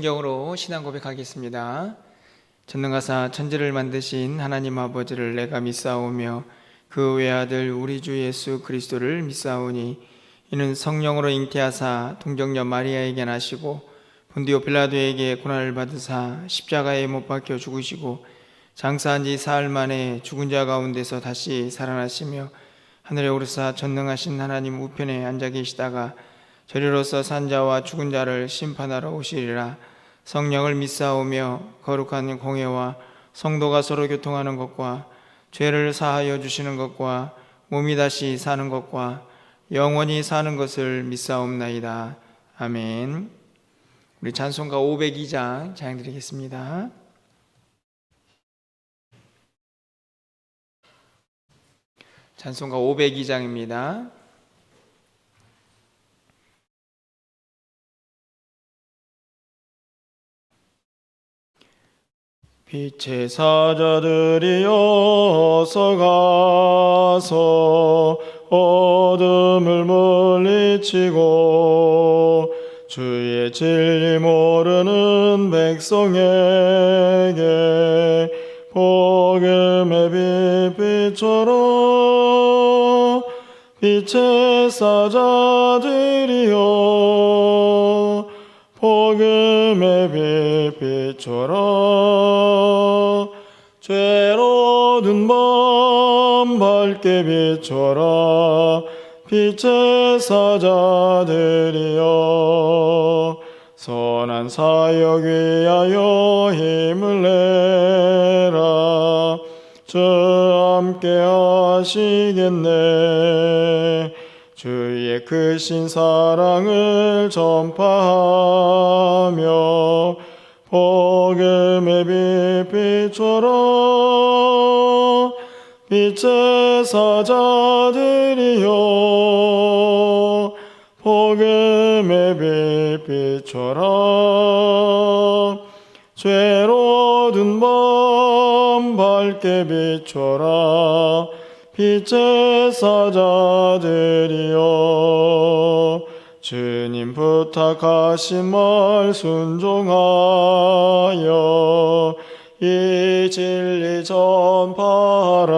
성경으로 신앙 고백하겠습니다. 전능하사 천지를 만드신 하나님 아버지를 내가 믿사오며 그 외아들 우리 주 예수 그리스도를 믿사오니 이는 성령으로 잉태하사 동정녀 마리아에게 나시고 본디오 빌라도에게 고난을 받으사 십자가에 못 박혀 죽으시고 장사한 지 사흘 만에 죽은 자 가운데서 다시 살아나시며 하늘에 오르사 전능하신 하나님 우편에 앉아 계시다가 저리로서 산 자와 죽은 자를 심판하러 오시리라. 성령을 믿사오며 거룩한 공회와 성도가 서로 교통하는 것과 죄를 사하여 주시는 것과 몸이 다시 사는 것과 영원히 사는 것을 믿사옵나이다. 아멘. 우리 찬송가 502장 찬양드리겠습니다. 찬송가 502장입니다. 빛의 사자들이 어서 가서 어둠을 물리치고 주의 진리 모르는 백성에게 복음의 빛비처럼 빛의 사자들이여 복음의 빛비처럼 죄로 든 밤 밝게 비춰라. 빛의 사자들이여 선한 사역 위하여 힘을 내라. 주 함께 하시겠네. 주의 크신 사랑을 전파하며 복음의 빛비처럼 빛의 사자들이여 복음의 빛비처럼 죄로 든 밤 밝게 비춰라. 빛의 사자들이여 주님 부탁하신 말 순종하여 이 진리 전파하라.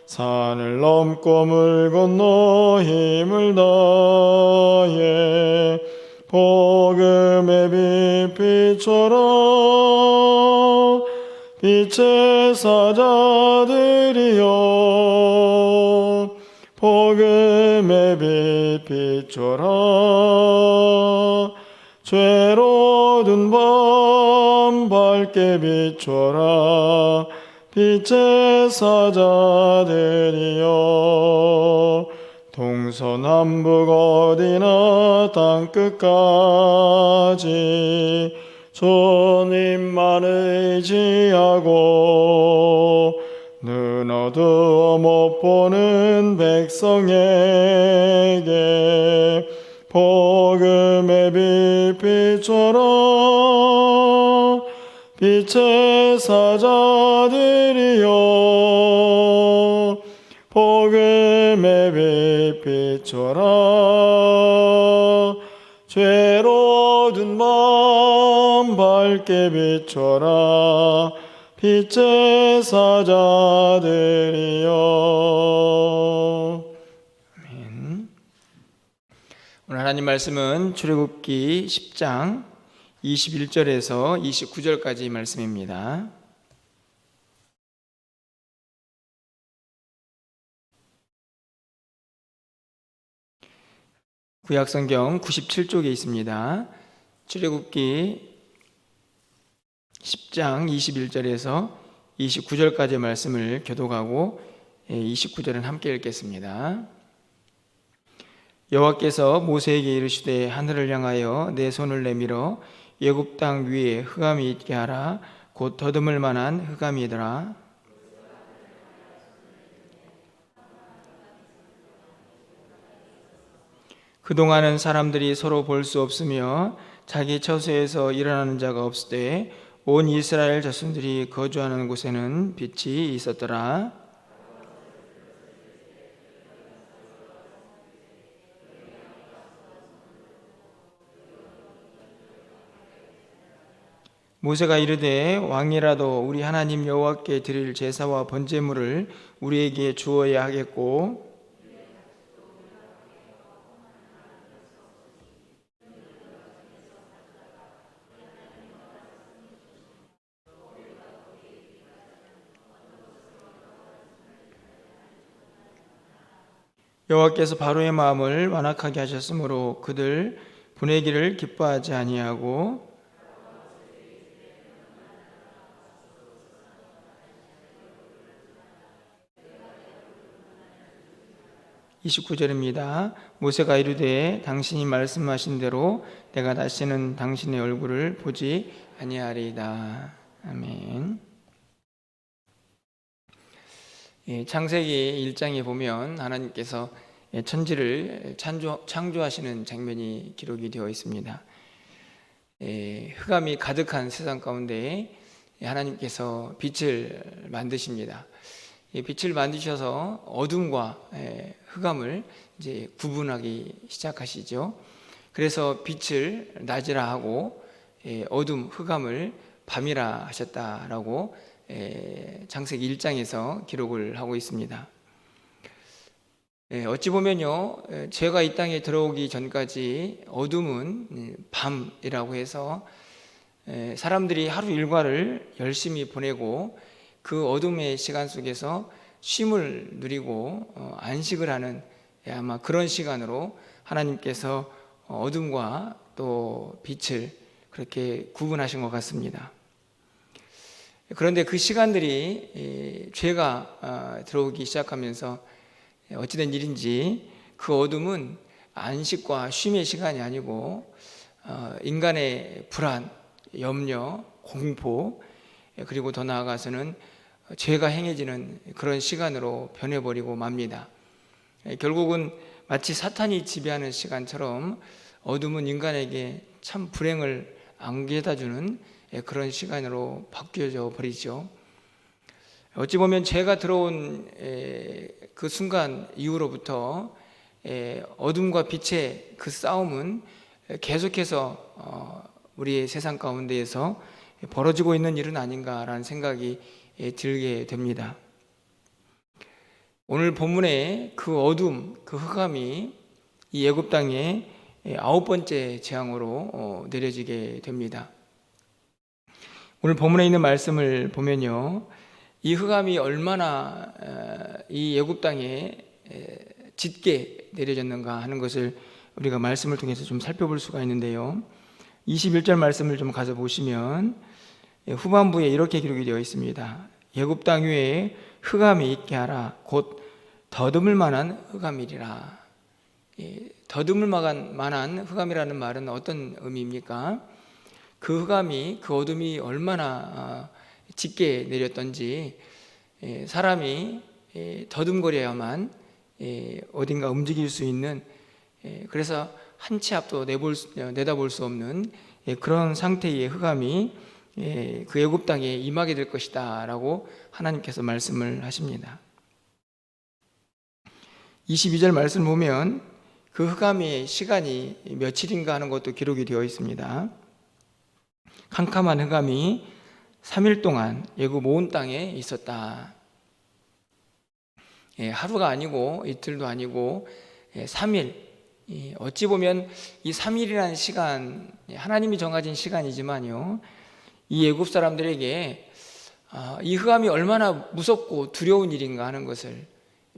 산을 넘고 물 건너 힘을 다해 복음의 빛비처럼 빛의 사자들이여 복음의 빛비처럼 죄로 든 밤 밝게 비춰라. 빛의 사자들이여 동서남북 어디나 땅끝까지 주님만 의지하고 눈 어두워 못 보는 백성에게 복음의 빛비처럼 빛의 사자들이여 복음의 빛비처럼 죄로 든 밤 밝게 비춰라. 빛의 사자들이여. 아멘. 오늘 하나님 말씀은 출애굽기 10장 21절에서 29절까지 말씀입니다. 구약성경 97쪽에 있습니다. 출애굽기 10장 21절에서 29절까지의 말씀을 교독하고 29절은 함께 읽겠습니다. 여호와께서 모세에게 이르시되 하늘을 향하여 내 손을 내밀어 애굽 땅 위에 흑암이 있게 하라. 곧 더듬을 만한 흑암이더라. 그동안은 사람들이 서로 볼 수 없으며 자기 처소에서 일어나는 자가 없을 때 온 이스라엘 자손들이 거주하는 곳에는 빛이 있었더라. 모세가 이르되 왕이라도 우리 하나님 여호와께 드릴 제사와 번제물을 우리에게 주어야 하겠고 여호와께서 바로의 마음을 완악하게 하셨으므로 그들 보내기를 기뻐하지 아니하고 29절입니다. 모세가 이르되 당신이 말씀하신 대로 내가 다시는 당신의 얼굴을 보지 아니하리이다. 아멘. 창세기 1장에 보면 하나님께서 천지를 창조하시는 장면이 기록이 되어 있습니다. 흑암이 가득한 세상 가운데 하나님께서 빛을 만드십니다. 빛을 만드셔서 어둠과 흑암을 이제 구분하기 시작하시죠. 그래서 빛을 낮이라 하고 어둠 흑암을 밤이라 하셨다라고 창세기 1장에서 기록을 하고 있습니다. 어찌 보면요, 죄가 이 땅에 들어오기 전까지 어둠은 밤이라고 해서 사람들이 하루 일과를 열심히 보내고 그 어둠의 시간 속에서 쉼을 누리고 안식을 하는 아마 그런 시간으로 하나님께서 어둠과 또 빛을 그렇게 구분하신 것 같습니다. 그런데 그 시간들이 죄가 들어오기 시작하면서 어찌된 일인지 그 어둠은 안식과 쉼의 시간이 아니고 인간의 불안, 염려, 공포, 그리고 더 나아가서는 죄가 행해지는 그런 시간으로 변해버리고 맙니다. 결국은 마치 사탄이 지배하는 시간처럼 어둠은 인간에게 참 불행을 안겨다주는 그런 시간으로 바뀌어져 버리죠. 어찌 보면 죄가 들어온 그 순간 이후로부터 어둠과 빛의 그 싸움은 계속해서 우리의 세상 가운데에서 벌어지고 있는 일은 아닌가라는 생각이 들게 됩니다. 오늘 본문의 그 어둠, 그 흑암이 이 애굽 땅의 9번째 재앙으로 내려지게 됩니다. 오늘 본문에 있는 말씀을 보면요, 이 흑암이 얼마나 이 애굽 땅에 짙게 내려졌는가 하는 것을 우리가 말씀을 통해서 좀 살펴볼 수가 있는데요. 21절 말씀을 좀 가서 보시면 후반부에 이렇게 기록이 되어 있습니다. 애굽 땅 위에 흑암이 있게 하라. 곧 더듬을 만한 흑암이리라. 더듬을 만한 흑암이라는 말은 어떤 의미입니까? 그 흑암이, 그 어둠이 얼마나 짙게 내렸던지 사람이 더듬거려야만 어딘가 움직일 수 있는, 그래서 한 치 앞도 내다볼 수 없는 그런 상태의 흑암이 그 애굽 땅에 임하게 될 것이다 라고 하나님께서 말씀을 하십니다. 22절 말씀 보면 그 흑암의 시간이 며칠인가 하는 것도 기록이 되어 있습니다. 캄캄한 흑암이 3일 동안 애굽 온 땅에 있었다. 하루가 아니고 이틀도 아니고 3일. 어찌 보면 이 3일이라는 시간, 하나님이 정하신 시간이지만요, 이 애굽 사람들에게 이 흑암이 얼마나 무섭고 두려운 일인가 하는 것을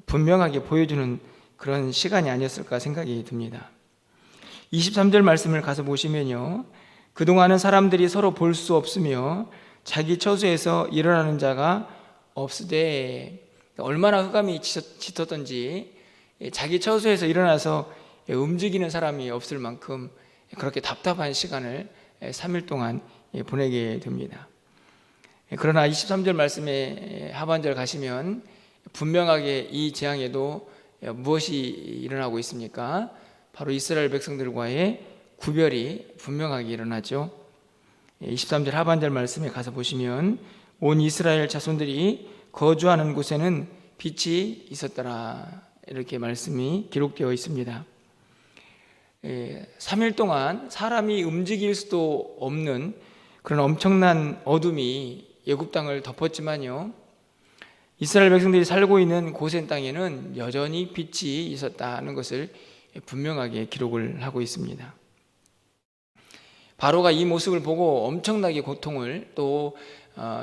분명하게 보여주는 그런 시간이 아니었을까 생각이 듭니다. 23절 말씀을 가서 보시면요, 그동안은 사람들이 서로 볼 수 없으며 자기 처소에서 일어나는 자가 없으되, 얼마나 흑암이 짙었던지 자기 처소에서 일어나서 움직이는 사람이 없을 만큼 그렇게 답답한 시간을 3일 동안 보내게 됩니다. 그러나 23절 말씀의 하반절 가시면 분명하게 이 재앙에도 무엇이 일어나고 있습니까? 바로 이스라엘 백성들과의 구별이 분명하게 일어나죠. 23절 하반절 말씀에 가서 보시면 온 이스라엘 자손들이 거주하는 곳에는 빛이 있었더라, 이렇게 말씀이 기록되어 있습니다. 3일 동안 사람이 움직일 수도 없는 그런 엄청난 어둠이 애굽 땅을 덮었지만요, 이스라엘 백성들이 살고 있는 고센 땅에는 여전히 빛이 있었다는 것을 분명하게 기록을 하고 있습니다. 바로가 이 모습을 보고 엄청나게 고통을 또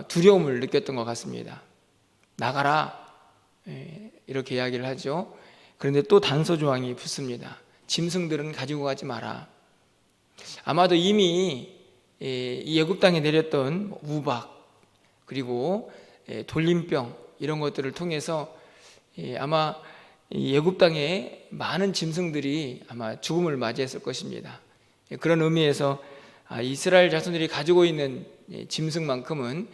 두려움을 느꼈던 것 같습니다. 나가라, 이렇게 이야기를 하죠. 그런데 또 단서 조항이 붙습니다. 짐승들은 가지고 가지 마라. 아마도 이미 이 애굽 땅에 내렸던 우박, 그리고 돌림병, 이런 것들을 통해서 아마 이 애굽 땅에 많은 짐승들이 아마 죽음을 맞이했을 것입니다. 그런 의미에서 이스라엘 자손들이 가지고 있는 짐승만큼은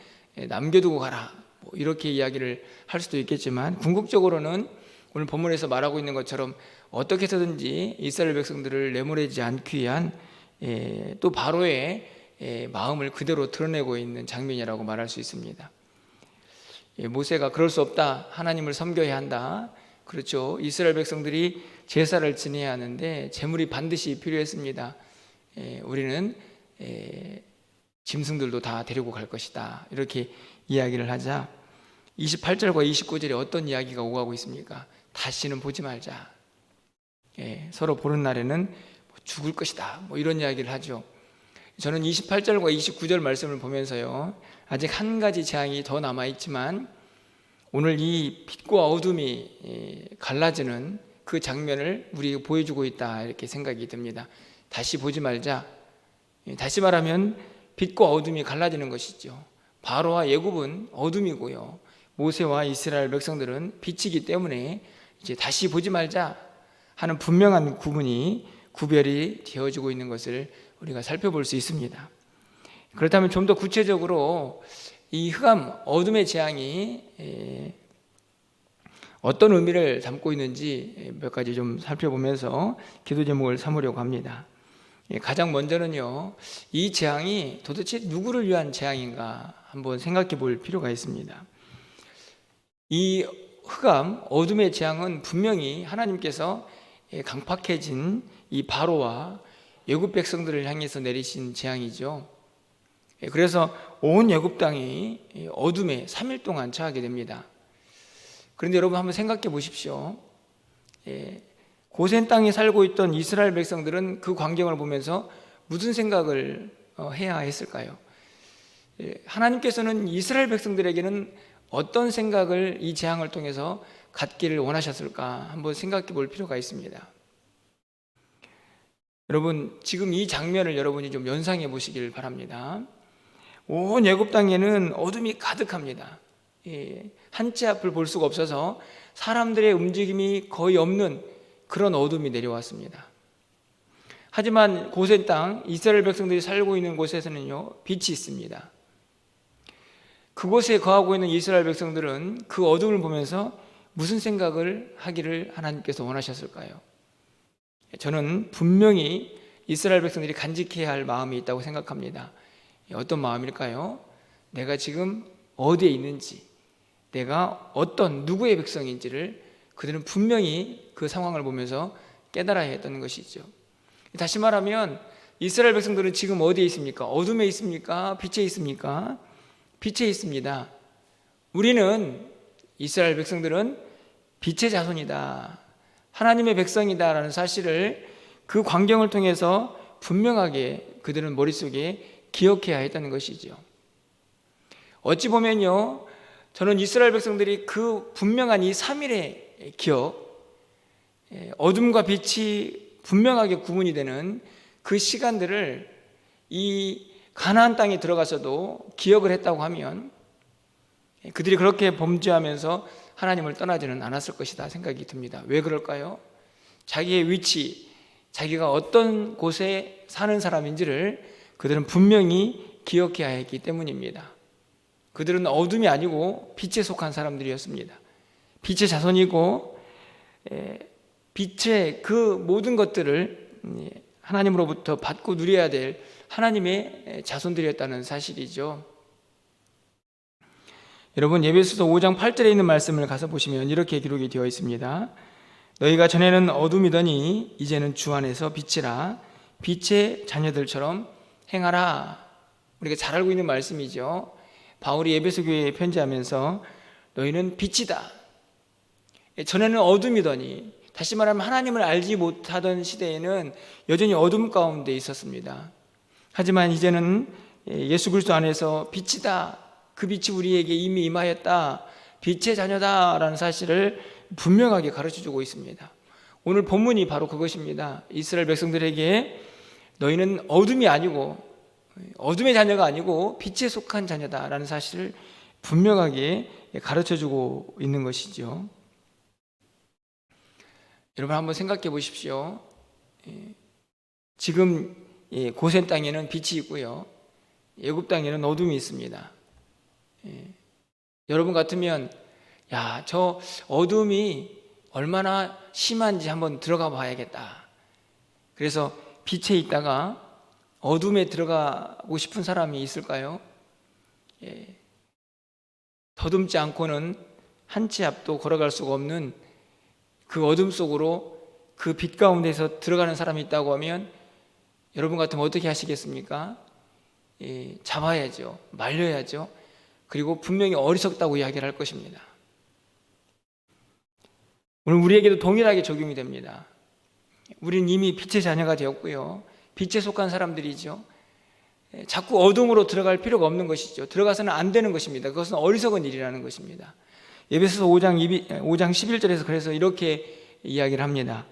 남겨두고 가라, 이렇게 이야기를 할 수도 있겠지만, 궁극적으로는 오늘 본문에서 말하고 있는 것처럼 어떻게 해서든지 이스라엘 백성들을 내보내지 않기 위한 또 바로의 마음을 그대로 드러내고 있는 장면이라고 말할 수 있습니다. 모세가 그럴 수 없다, 하나님을 섬겨야 한다. 그렇죠. 이스라엘 백성들이 제사를 지내야 하는데 제물이 반드시 필요했습니다. 우리는 짐승들도 다 데리고 갈 것이다, 이렇게 이야기를 하자 28절과 29절에 어떤 이야기가 오가고 있습니까? 다시는 보지 말자, 서로 보는 날에는 죽을 것이다, 이런 이야기를 하죠. 저는 28절과 29절 말씀을 보면서요, 아직 한 가지 재앙이 더 남아있지만 오늘 이 빛과 어둠이 갈라지는 그 장면을 우리에게 보여주고 있다, 이렇게 생각이 듭니다. 다시 보지 말자, 다시 말하면 빛과 어둠이 갈라지는 것이죠. 바로와 애굽은 어둠이고요, 모세와 이스라엘 백성들은 빛이기 때문에 이제 다시 보지 말자 하는 분명한 구별이 되어지고 있는 것을 우리가 살펴볼 수 있습니다. 그렇다면 좀 더 구체적으로 이 흑암, 어둠의 재앙이 어떤 의미를 담고 있는지 몇 가지 좀 살펴보면서 기도 제목을 삼으려고 합니다. 가장 먼저는요, 이 재앙이 도대체 누구를 위한 재앙인가 한번 생각해 볼 필요가 있습니다. 이 흑암, 어둠의 재앙은 분명히 하나님께서 강팍해진 이 바로와 애굽 백성들을 향해서 내리신 재앙이죠. 그래서 온 애굽 땅이 어둠에 3일 동안 처하게 됩니다. 그런데 여러분 한번 생각해 보십시오. 고센 땅에 살고 있던 이스라엘 백성들은 그 광경을 보면서 무슨 생각을 해야 했을까요? 하나님께서는 이스라엘 백성들에게는 어떤 생각을 이 재앙을 통해서 갖기를 원하셨을까 한번 생각해 볼 필요가 있습니다. 여러분, 지금 이 장면을 여러분이 좀 연상해 보시길 바랍니다. 온 애굽 땅에는 어둠이 가득합니다. 한 치 앞을 볼 수가 없어서 사람들의 움직임이 거의 없는 그런 어둠이 내려왔습니다. 하지만 고센 땅, 이스라엘 백성들이 살고 있는 곳에서는요, 빛이 있습니다. 그곳에 거하고 있는 이스라엘 백성들은 그 어둠을 보면서 무슨 생각을 하기를 하나님께서 원하셨을까요? 저는 분명히 이스라엘 백성들이 간직해야 할 마음이 있다고 생각합니다. 어떤 마음일까요? 내가 지금 어디에 있는지, 내가 어떤 누구의 백성인지를 그들은 분명히 그 상황을 보면서 깨달아야 했던 것이죠. 다시 말하면 이스라엘 백성들은 지금 어디에 있습니까? 어둠에 있습니까? 빛에 있습니까? 빛에 있습니다. 우리는, 이스라엘 백성들은 빛의 자손이다, 하나님의 백성이다라는 사실을 그 광경을 통해서 분명하게 그들은 머릿속에 기억해야 했다는 것이죠. 어찌 보면요, 저는 이스라엘 백성들이 그 분명한 이 3일의 기억, 어둠과 빛이 분명하게 구분이 되는 그 시간들을 이 가나안 땅에 들어가서도 기억을 했다고 하면 그들이 그렇게 범죄하면서 하나님을 떠나지는 않았을 것이다 생각이 듭니다. 왜 그럴까요? 자기의 위치, 자기가 어떤 곳에 사는 사람인지를 그들은 분명히 기억해야 했기 때문입니다. 그들은 어둠이 아니고 빛에 속한 사람들이었습니다. 빛의 자손이고 빛의 그 모든 것들을 하나님으로부터 받고 누려야 될 하나님의 자손들이었다는 사실이죠. 여러분, 에베소서 5장 8절에 있는 말씀을 가서 보시면 이렇게 기록이 되어 있습니다. 너희가 전에는 어둠이더니 이제는 주 안에서 빛이라, 빛의 자녀들처럼 행하라. 우리가 잘 알고 있는 말씀이죠. 바울이 에베소 교회에 편지하면서 너희는 빛이다. 전에는 어둠이더니, 다시 말하면 하나님을 알지 못하던 시대에는 여전히 어둠 가운데 있었습니다. 하지만 이제는 예수 그리스도 안에서 빛이다. 그 빛이 우리에게 이미 임하였다. 빛의 자녀다라는 사실을 분명하게 가르쳐주고 있습니다. 오늘 본문이 바로 그것입니다. 이스라엘 백성들에게 너희는 어둠이 아니고, 어둠의 자녀가 아니고 빛에 속한 자녀다라는 사실을 분명하게 가르쳐주고 있는 것이죠. 여러분 한번 생각해 보십시오. 지금 고센 땅에는 빛이 있고요, 애굽 땅에는 어둠이 있습니다. 여러분 같으면 저 어둠이 얼마나 심한지 한번 들어가 봐야겠다. 그래서 빛에 있다가 어둠에 들어가고 싶은 사람이 있을까요? 더듬지 않고는 한 치 앞도 걸어갈 수가 없는 그 어둠 속으로 그 빛 가운데서 들어가는 사람이 있다고 하면 여러분 같으면 어떻게 하시겠습니까? 잡아야죠. 말려야죠. 그리고 분명히 어리석다고 이야기를 할 것입니다. 오늘 우리에게도 동일하게 적용이 됩니다. 우리는 이미 빛의 자녀가 되었고요, 빛에 속한 사람들이죠. 자꾸 어둠으로 들어갈 필요가 없는 것이죠. 들어가서는 안 되는 것입니다. 그것은 어리석은 일이라는 것입니다. 에베소서 5장 11절에서 그래서 이렇게 이야기를 합니다.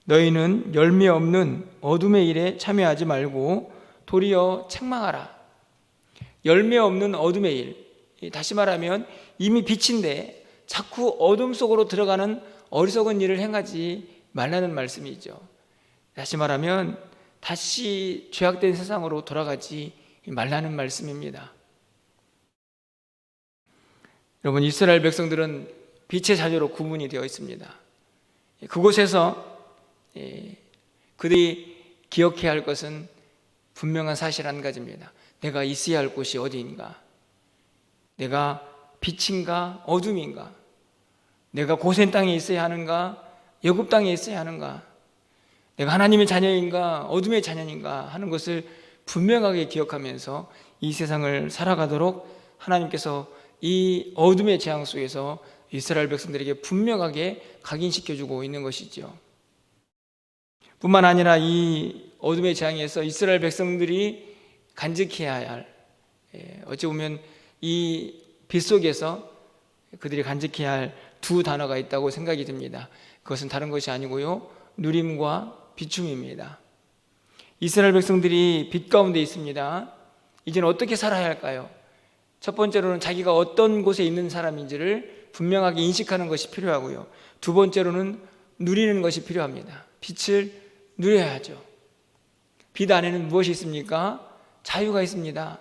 너희는 열매 없는 어둠의 일에 참여하지 말고 도리어 책망하라. 열매 없는 어둠의 일, 다시 말하면 이미 빛인데 자꾸 어둠 속으로 들어가는 어리석은 일을 행하지 말라는 말씀이죠. 다시 말하면 다시 죄악된 세상으로 돌아가지 말라는 말씀입니다. 여러분, 이스라엘 백성들은 빛의 자녀로 구분이 되어 있습니다. 그곳에서 그들이 기억해야 할 것은 분명한 사실 한 가지입니다. 내가 있어야 할 곳이 어디인가? 내가 빛인가 어둠인가? 내가 고센 땅에 있어야 하는가 애굽 땅에 있어야 하는가? 내가 하나님의 자녀인가 어둠의 자녀인가 하는 것을 분명하게 기억하면서 이 세상을 살아가도록 하나님께서 이 어둠의 재앙 속에서 이스라엘 백성들에게 분명하게 각인시켜주고 있는 것이죠. 뿐만 아니라 이 어둠의 재앙에서 이스라엘 백성들이 간직해야 할, 어찌 보면 이 빛 속에서 그들이 간직해야 할 두 단어가 있다고 생각이 듭니다. 그것은 다른 것이 아니고요, 누림과 비춤입니다. 이스라엘 백성들이 빛 가운데 있습니다. 이제는 어떻게 살아야 할까요? 첫 번째로는 자기가 어떤 곳에 있는 사람인지를 분명하게 인식하는 것이 필요하고요, 두 번째로는 누리는 것이 필요합니다. 빛을 누려야 하죠. 빛 안에는 무엇이 있습니까? 자유가 있습니다.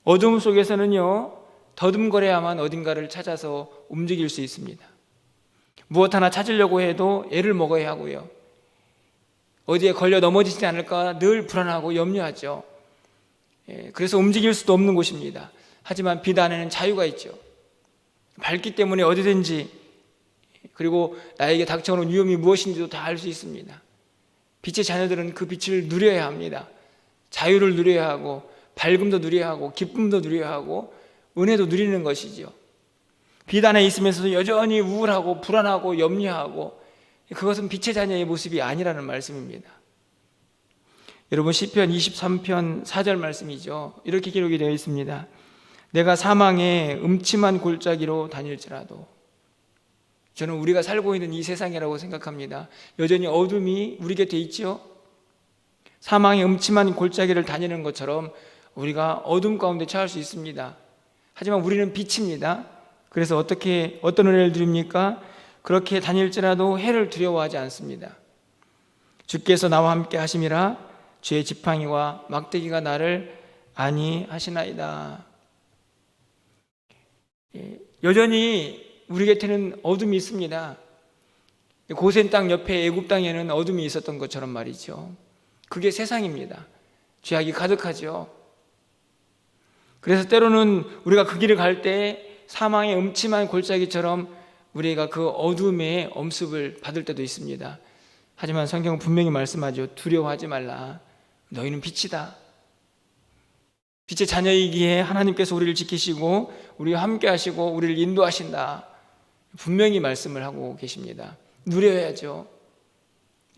어둠 속에서는요, 더듬거려야만 어딘가를 찾아서 움직일 수 있습니다. 무엇 하나 찾으려고 해도 애를 먹어야 하고요, 어디에 걸려 넘어지지 않을까 늘 불안하고 염려하죠. 그래서 움직일 수도 없는 곳입니다. 하지만 빛 안에는 자유가 있죠. 밝기 때문에 어디든지, 그리고 나에게 닥쳐오는 위험이 무엇인지도 다 알 수 있습니다. 빛의 자녀들은 그 빛을 누려야 합니다. 자유를 누려야 하고, 밝음도 누려야 하고, 기쁨도 누려야 하고, 은혜도 누리는 것이죠. 빛 안에 있으면서도 여전히 우울하고 불안하고 염려하고, 그것은 빛의 자녀의 모습이 아니라는 말씀입니다. 여러분, 시편 23편 4절 말씀이죠. 이렇게 기록이 되어 있습니다. 내가 사망의 음침한 골짜기로 다닐지라도. 저는 우리가 살고 있는 이 세상이라고 생각합니다. 여전히 어둠이 우리 곁에 있죠. 사망의 음침한 골짜기를 다니는 것처럼 우리가 어둠 가운데 처할 수 있습니다. 하지만 우리는 빛입니다. 그래서 어떤 은혜를 드립니까? 그렇게 다닐지라도 해를 두려워하지 않습니다. 주께서 나와 함께 하심이라 주의 지팡이와 막대기가 나를 안위하시나이다. 여전히 우리 곁에는 어둠이 있습니다. 고센 땅 옆에 애굽 땅에는 어둠이 있었던 것처럼 말이죠. 그게 세상입니다. 죄악이 가득하죠. 그래서 때로는 우리가 그 길을 갈 때 사망의 음침한 골짜기처럼 우리가 그 어둠의 엄습을 받을 때도 있습니다. 하지만 성경은 분명히 말씀하죠. 두려워하지 말라. 너희는 빛이다. 빛의 자녀이기에 하나님께서 우리를 지키시고 우리와 함께 하시고 우리를 인도하신다, 분명히 말씀을 하고 계십니다. 누려야죠.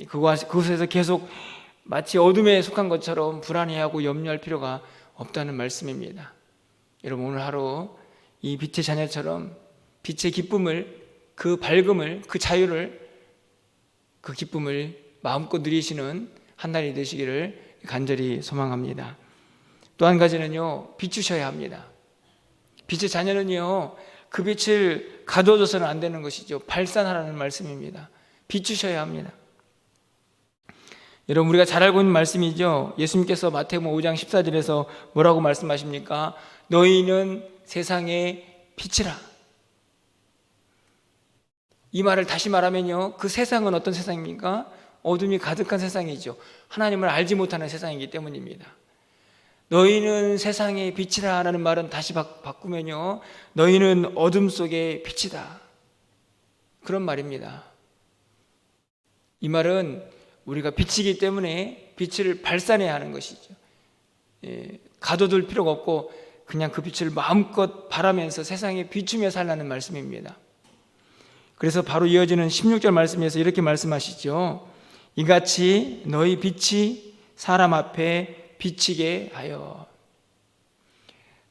그곳에서 계속 마치 어둠에 속한 것처럼 불안해하고 염려할 필요가 없다는 말씀입니다. 여러분, 오늘 하루 이 빛의 자녀처럼 빛의 기쁨을, 그 밝음을, 그 자유를, 그 기쁨을 마음껏 누리시는 한 날이 되시기를 간절히 소망합니다. 또 한 가지는요, 비추셔야 합니다. 빛의 자녀는요, 그 빛을 가둬둬서는 안 되는 것이죠. 발산하라는 말씀입니다. 비추셔야 합니다. 여러분, 우리가 잘 알고 있는 말씀이죠. 예수님께서 마태복음 5장 14절에서 뭐라고 말씀하십니까? 너희는 세상의 빛이라. 이 말을 다시 말하면요, 그 세상은 어떤 세상입니까? 어둠이 가득한 세상이죠. 하나님을 알지 못하는 세상이기 때문입니다. 너희는 세상의 빛이라 라는 말은 다시 바꾸면요, 너희는 어둠 속의 빛이다, 그런 말입니다. 이 말은 우리가 빛이기 때문에 빛을 발산해야 하는 것이죠. 가둬둘 필요가 없고 그냥 그 빛을 마음껏 바라면서 세상에 비추며 살라는 말씀입니다. 그래서 바로 이어지는 16절 말씀에서 이렇게 말씀하시죠. 이같이 너희 빛이 사람 앞에 비치게 하여.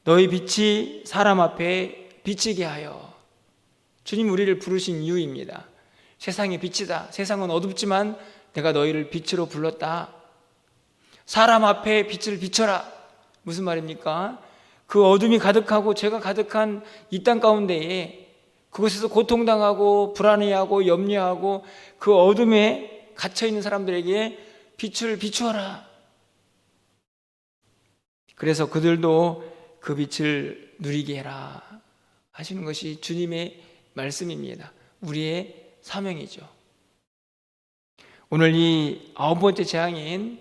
너희 빛이 사람 앞에 비치게 하여. 주님 우리를 부르신 이유입니다. 세상의 빛이다. 세상은 어둡지만 내가 너희를 빛으로 불렀다. 사람 앞에 빛을 비춰라. 무슨 말입니까? 그 어둠이 가득하고 죄가 가득한 이 땅 가운데에, 그곳에서 고통당하고 불안해하고 염려하고 그 어둠에 갇혀있는 사람들에게 빛을 비추어라. 그래서 그들도 그 빛을 누리게 해라 하시는 것이 주님의 말씀입니다. 우리의 사명이죠. 오늘 이 9번째 재앙인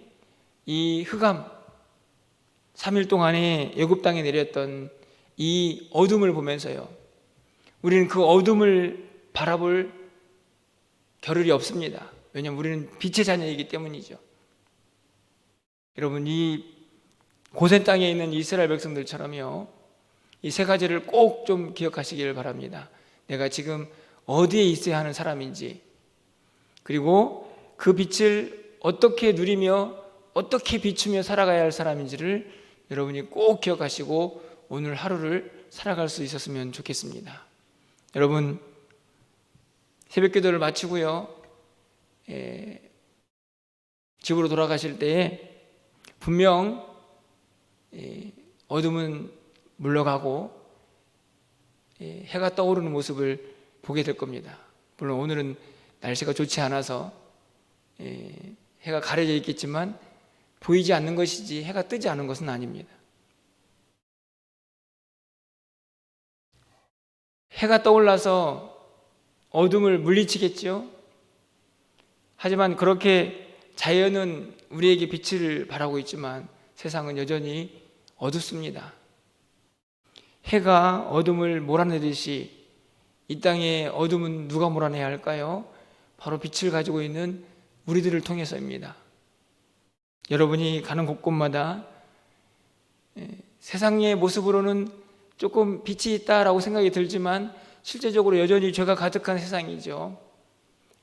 이 흑암, 3일 동안에 애굽 땅에 내렸던 이 어둠을 보면서요, 우리는 그 어둠을 바라볼 겨를이 없습니다. 왜냐하면 우리는 빛의 자녀이기 때문이죠. 여러분, 이 고센 땅에 있는 이스라엘 백성들처럼요, 이 세 가지를 꼭 좀 기억하시기를 바랍니다. 내가 지금 어디에 있어야 하는 사람인지, 그리고 그 빛을 어떻게 누리며 어떻게 비추며 살아가야 할 사람인지를 여러분이 꼭 기억하시고 오늘 하루를 살아갈 수 있었으면 좋겠습니다. 여러분, 새벽 기도를 마치고요, 집으로 돌아가실 때에 분명 어둠은 물러가고 해가 떠오르는 모습을 보게 될 겁니다. 물론 오늘은 날씨가 좋지 않아서 해가 가려져 있겠지만 보이지 않는 것이지 해가 뜨지 않은 것은 아닙니다. 해가 떠올라서 어둠을 물리치겠죠. 하지만 그렇게 자연은 우리에게 빛을 발하고 있지만 세상은 여전히 어둡습니다. 해가 어둠을 몰아내듯이 이 땅의 어둠은 누가 몰아내야 할까요? 바로 빛을 가지고 있는 우리들을 통해서입니다. 여러분이 가는 곳곳마다 세상의 모습으로는 조금 빛이 있다라고 생각이 들지만 실제적으로 여전히 죄가 가득한 세상이죠.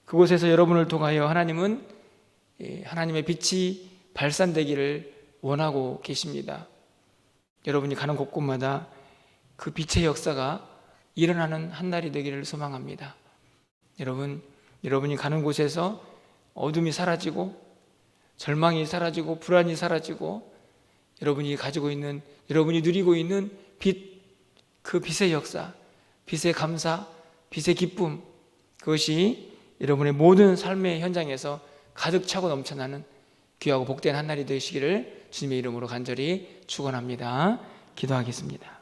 그곳에서 여러분을 통하여 하나님은 하나님의 빛이 발산되기를 원하고 계십니다. 여러분이 가는 곳곳마다 그 빛의 역사가 일어나는 한 날이 되기를 소망합니다. 여러분이 가는 곳에서 어둠이 사라지고 절망이 사라지고 불안이 사라지고 여러분이 가지고 있는, 여러분이 누리고 있는 빛, 그 빛의 역사, 빛의 감사, 빛의 기쁨, 그것이 여러분의 모든 삶의 현장에서 가득 차고 넘쳐나는 귀하고 복된 한 날이 되시기를 주님의 이름으로 간절히 축원합니다. 기도하겠습니다.